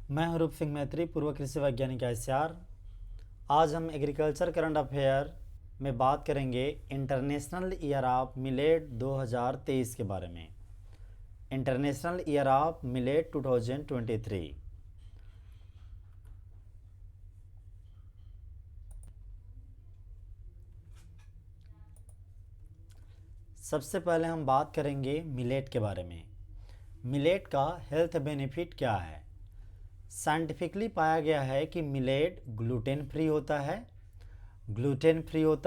मैं हूं रूप सिंह मैत्री, पूर्व कृषि वैज्ञानिक ICR। आज हम एग्रीकल्चर करंट अफेयर में बात करेंगे इंटरनेशनल ईयर ऑफ मिलेट 2023 के बारे में। International year of millet 2023। सबसे पहले हम बात करेंगे मिलेट के बारे में। मिलेट का हेल्थ बेनिफिट क्या है? साइंटिफिकली पाया गया है कि मिलेट ग्लूटेन फ्री होता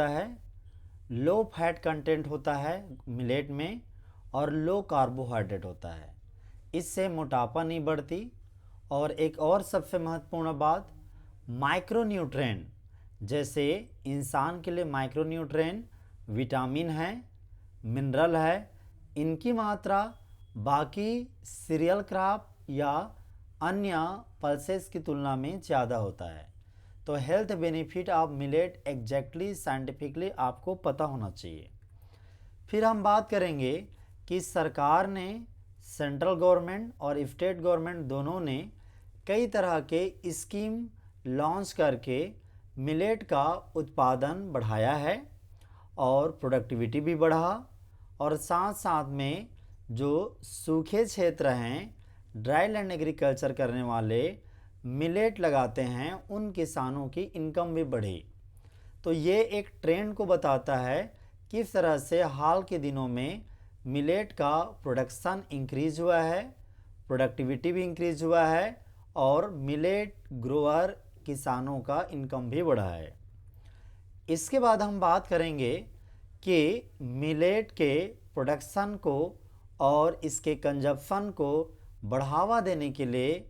है, लो फैट कंटेंट होता है मिलेट में, और लो कार्बोहाइड्रेट होता है। इससे मोटापा नहीं बढ़ती। और एक और सबसे महत्वपूर्ण बात, माइक्रोन्यूट्रेंट, जैसे इंसान के लिए माइक्रोन्यूट्रेंट विटामिन है, मिनरल है, इनकी मात्रा बाकी सीरियल क्रॉप या अन्य पल्सेस की तुलना में ज़्यादा होता है। तो health benefit of millet exactly scientifically आपको पता होना चाहिए। फिर हम बात करेंगे कि सरकार ने, सेंट्रल गवर्नमेंट और स्टेट गवर्नमेंट दोनों ने कई तरह के स्कीम लॉन्च करके मिलेट का उत्पादन बढ़ाया है और प्रोडक्टिविटी भी बढ़ा। और साथ साथ में जो सूखे क्षेत्र हैं, ड्राई लैंड एग्रीकल्चर करने वाले मिलेट लगाते हैं, उन किसानों की इनकम भी बढ़ी। तो ये एक ट्रेंड को बताता है किस तरह से हाल के दिनों में मिलेट का प्रोडक्शन इंक्रीज हुआ है, प्रोडक्टिविटी भी इंक्रीज हुआ है, और मिलेट ग्रोअर किसानों का इनकम भी बढ़ा है। इसके बाद हम बात करेंगे कि मिलेट के प्रोडक्शन को और इसके कंजप्शन को बढ़ावा देने के लिए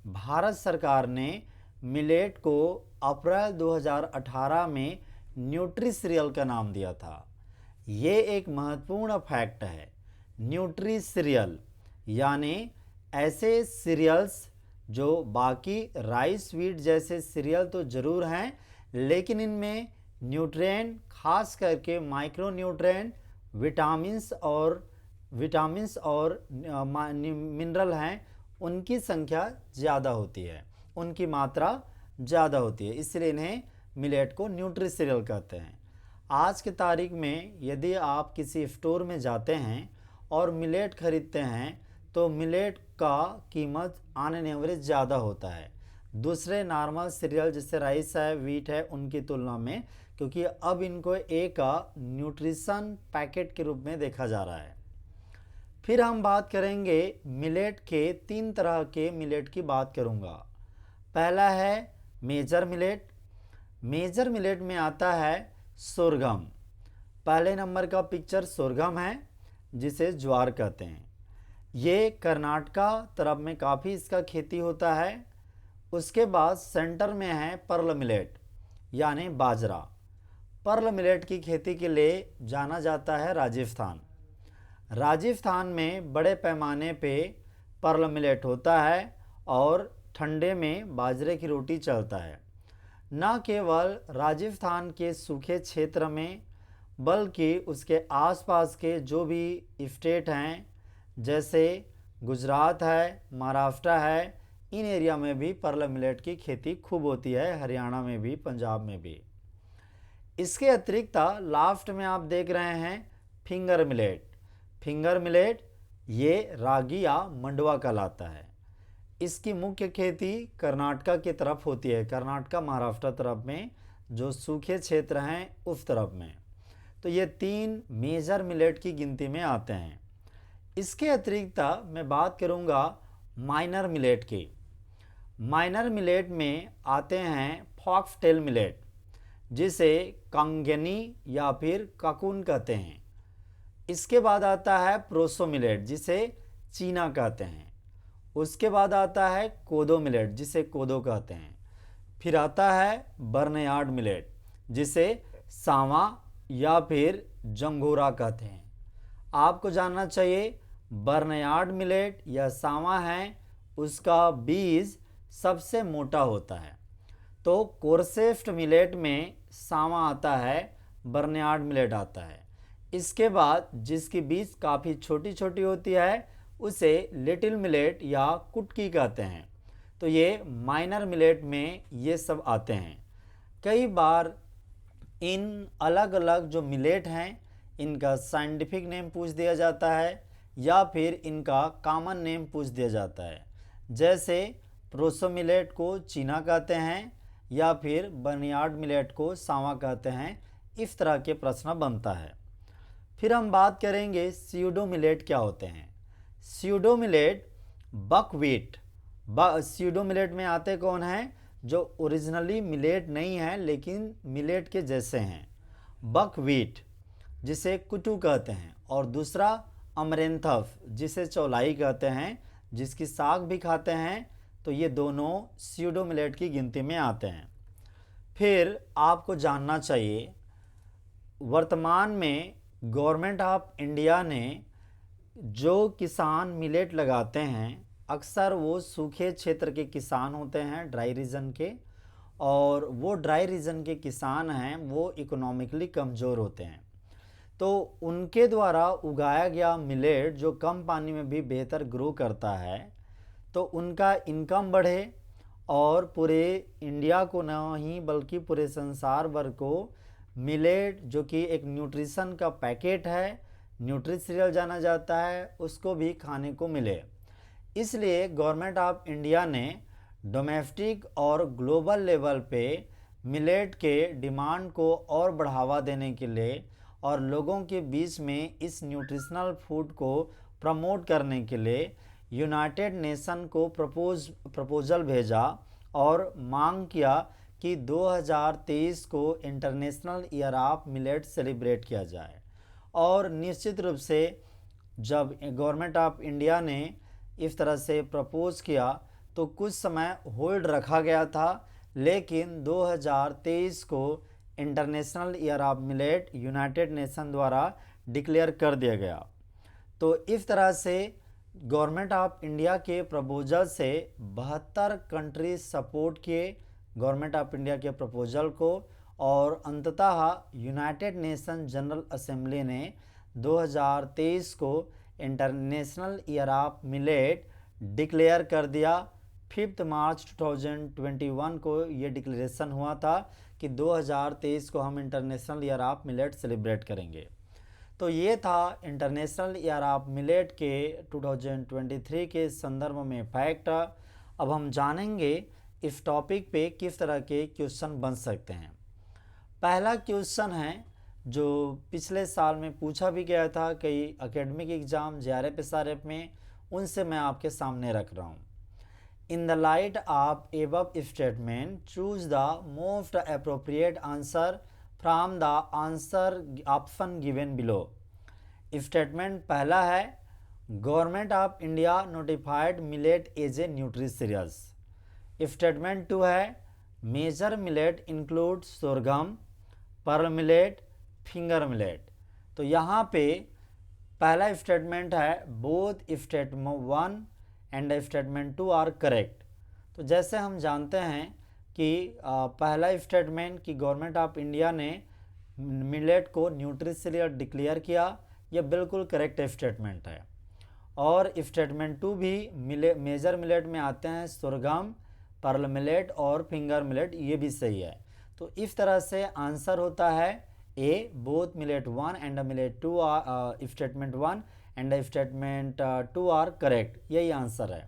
भारत सरकार ने मिलेट को अप्रैल 2018 में न्यूट्री सीरियल का नाम दिया था। ये एक महत्वपूर्ण फैक्ट है। न्यूट्री सीरियल यानी ऐसे सीरियल्स जो बाकी राइस व्हीट जैसे सीरियल तो ज़रूर हैं, लेकिन इनमें न्यूट्रिएंट, खास करके माइक्रो न्यूट्रिएंट, विटामिन्स और मिनरल हैं, उनकी संख्या ज़्यादा होती है, उनकी मात्रा ज़्यादा होती है, इसलिए इन्हें मिलेट को न्यूट्री सीरियल कहते हैं। आज की तारीख में यदि आप किसी स्टोर में जाते हैं और मिलेट खरीदते हैं तो मिलेट का कीमत ऑन एन एवरेज ज़्यादा होता है दूसरे नॉर्मल सीरियल जैसे राइस है, व्हीट है, उनकी तुलना में, क्योंकि अब इनको एक न्यूट्रिशन पैकेट के रूप में देखा जा रहा है। फिर हम बात करेंगे मिलेट के 3 तरह के मिलेट की बात करूंगा। पहला है मेजर मिलेट। मेजर मिलेट में आता है सोरगम। पहले नंबर का पिक्चर सोरगम है, जिसे ज्वार कहते हैं। ये कर्नाटका तरफ में काफ़ी इसका खेती होता है। उसके बाद सेंटर में है पर्ल मिलेट यानी बाजरा। पर्ल मिलेट की खेती के लिए जाना जाता है राजस्थान। राजस्थान में बड़े पैमाने पे पर्ल मिलेट होता है और ठंडे में बाजरे की रोटी चलता है। न केवल राजस्थान के सूखे क्षेत्र में, बल्कि उसके आसपास के जो भी स्टेट हैं, जैसे गुजरात है, महाराष्ट्र है, इन एरिया में भी पर्ल मिलेट की खेती खूब होती है, हरियाणा में भी, पंजाब में भी। इसके अतिरिक्त लास्ट में आप देख रहे हैं फिंगर मिलेट। फिंगर मिलेट ये रागी या मंडवा कहलाता है। इसकी मुख्य खेती कर्नाटका की तरफ होती है, कर्नाटका महाराष्ट्र तरफ में, जो सूखे क्षेत्र हैं उस तरफ में। तो ये 3 मेजर मिलेट की गिनती में आते हैं। इसके अतिरिक्त मैं बात करूंगा माइनर मिलेट की। माइनर मिलेट में आते हैं फॉक्सटेल मिलेट, जिसे कंगनी या फिर ककून कहते हैं। इसके बाद आता है प्रोसो मिलेट, जिसे चीना कहते हैं। उसके बाद आता है कोदो मिलेट, जिसे कोदो कहते हैं। फिर आता है बर्नयार्ड मिलेट, जिसे सावा या फिर जंगोरा कहते हैं। आपको जानना चाहिए बर्नयार्ड मिलेट या सावा है, उसका बीज सबसे मोटा होता है। तो कोरसेफ्ट मिलेट में सावा आता है, बर्नयार्ड मिलेट आता है। इसके बाद जिसकी बीज काफ़ी छोटी छोटी होती है, उसे लिटिल मिलेट या कुटकी कहते हैं। तो ये माइनर मिलेट में ये सब आते हैं। कई बार इन अलग अलग जो मिलेट हैं इनका साइंटिफिक नेम पूछ दिया जाता है या फिर इनका कॉमन नेम पूछ दिया जाता है। जैसे प्रोसो मिलेट को चीना कहते हैं या फिर बर्नियार्ड मिलेट को सांवा कहते हैं। इस तरह के प्रश्न बनता है। फिर हम बात करेंगे स्यूडो मिलेट क्या होते हैं। Pseudo millet buckwheat, pseudo millet में आते कौन हैं, जो ओरिजिनली मिलेट नहीं है लेकिन मिलेट के जैसे हैं। बकव्हीट जिसे कुटू कहते हैं, और दूसरा अमरेंथस जिसे चौलाई कहते हैं, जिसकी साग भी खाते हैं। तो ये दोनों स्यूडो मिलेट की गिनती में आते हैं। फिर आपको जानना चाहिए वर्तमान में गवर्नमेंट ऑफ इंडिया ने जो किसान मिलेट लगाते हैं अक्सर वो सूखे क्षेत्र के किसान होते हैं, ड्राई रीजन के, और वो ड्राई रीजन के किसान हैं वो इकोनॉमिकली कमज़ोर होते हैं। तो उनके द्वारा उगाया गया मिलेट जो कम पानी में भी बेहतर ग्रो करता है, तो उनका इनकम बढ़े और पूरे इंडिया को न ही बल्कि पूरे संसार भर को मिलेट जो कि एक न्यूट्रिशन का पैकेट है, न्यूट्री सीरियल जाना जाता है, उसको भी खाने को मिले। इसलिए गवर्नमेंट ऑफ इंडिया ने डोमेस्टिक और ग्लोबल लेवल पे मिलेट के डिमांड को और बढ़ावा देने के लिए और लोगों के बीच में इस न्यूट्रिशनल फूड को प्रमोट करने के लिए यूनाइटेड नेशन को प्रपोजल भेजा और मांग किया कि 2023 को international year of millet celebrate किया जाए। और निश्चित रूप से जब गवर्नमेंट ऑफ इंडिया ने इस तरह से प्रपोज किया तो कुछ समय होल्ड रखा गया था, लेकिन 2023 को international year of millet United nation द्वारा डिक्लेयर कर दिया गया। तो इस तरह से गवर्नमेंट ऑफ इंडिया के प्रपोजल से 72 कंट्रीज सपोर्ट किए गवर्नमेंट ऑफ इंडिया के प्रपोजल को, और अंततः यूनाइटेड नेशन जनरल असेंबली ने 2023 को international year of millet declare कर दिया। 5 मार्च 2021 को ये डिक्लेरेशन हुआ था कि 2023 को हम international year of millet celebrate करेंगे। तो ये था इंटरनेशनल ईयर ऑफ मिलेट के 2023 के संदर्भ में फैक्ट। अब हम जानेंगे इस टॉपिक पे किस तरह के क्वेश्चन बन सकते हैं। पहला क्वेश्चन है जो पिछले साल में पूछा भी गया था कई एकेडमिक एग्जाम JRF SRF में, उनसे मैं आपके सामने रख रहा हूँ। In the light of above statement choose the most appropriate answer from the answer option given below. Statement पहला है government of India notified millet as a nutri cereals. Statement 2 है major millet include sorghum, pearl millet, finger millet. तो यहाँ पे पहला statement है both statement 1 and statement 2 are correct. तो जैसे हम जानते हैं कि पहला स्टेटमेंट कि गवर्नमेंट ऑफ इंडिया ने मिलेट को न्यूट्री सीरियल डिक्लेयर किया, यह बिल्कुल करेक्ट स्टेटमेंट है। और स्टेटमेंट 2 भी मेजर मिलेट में आते हैं सोरगम, पर्ल मिलेट और फिंगर मिलेट, ये भी सही है। तो इस तरह से आंसर होता है A both millet 1 and millet 2 are statement 1 and statement 2 are correct, यही आंसर है।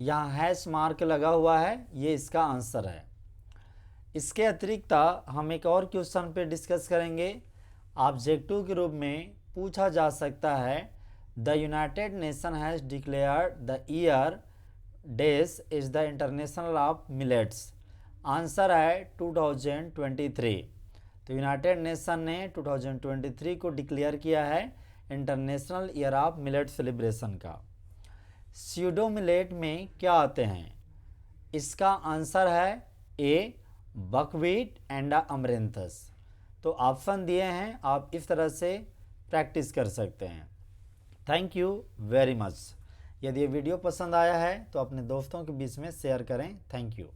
यहाँ हैश मार्क लगा हुआ है, ये इसका आंसर है। इसके अतिरिक्त हम एक और क्वेश्चन पे डिस्कस करेंगे। ऑब्जेक्टिव के रूप में पूछा जा सकता है the United nation has declared the year days is the international of millets. Answer है 2023। तो यूनाइटेड नेशन ने 2023 को डिक्लेयर किया है international year of millet celebration का। स्यूडो मिलेट में क्या आते हैं? इसका आंसर है ए बकव्हीट एंड अमरेंथस। तो ऑप्शन दिए हैं, आप इस तरह से प्रैक्टिस कर सकते हैं। Thank you very much. यदि ये वीडियो पसंद आया है तो अपने दोस्तों के बीच में शेयर करें। Thank you.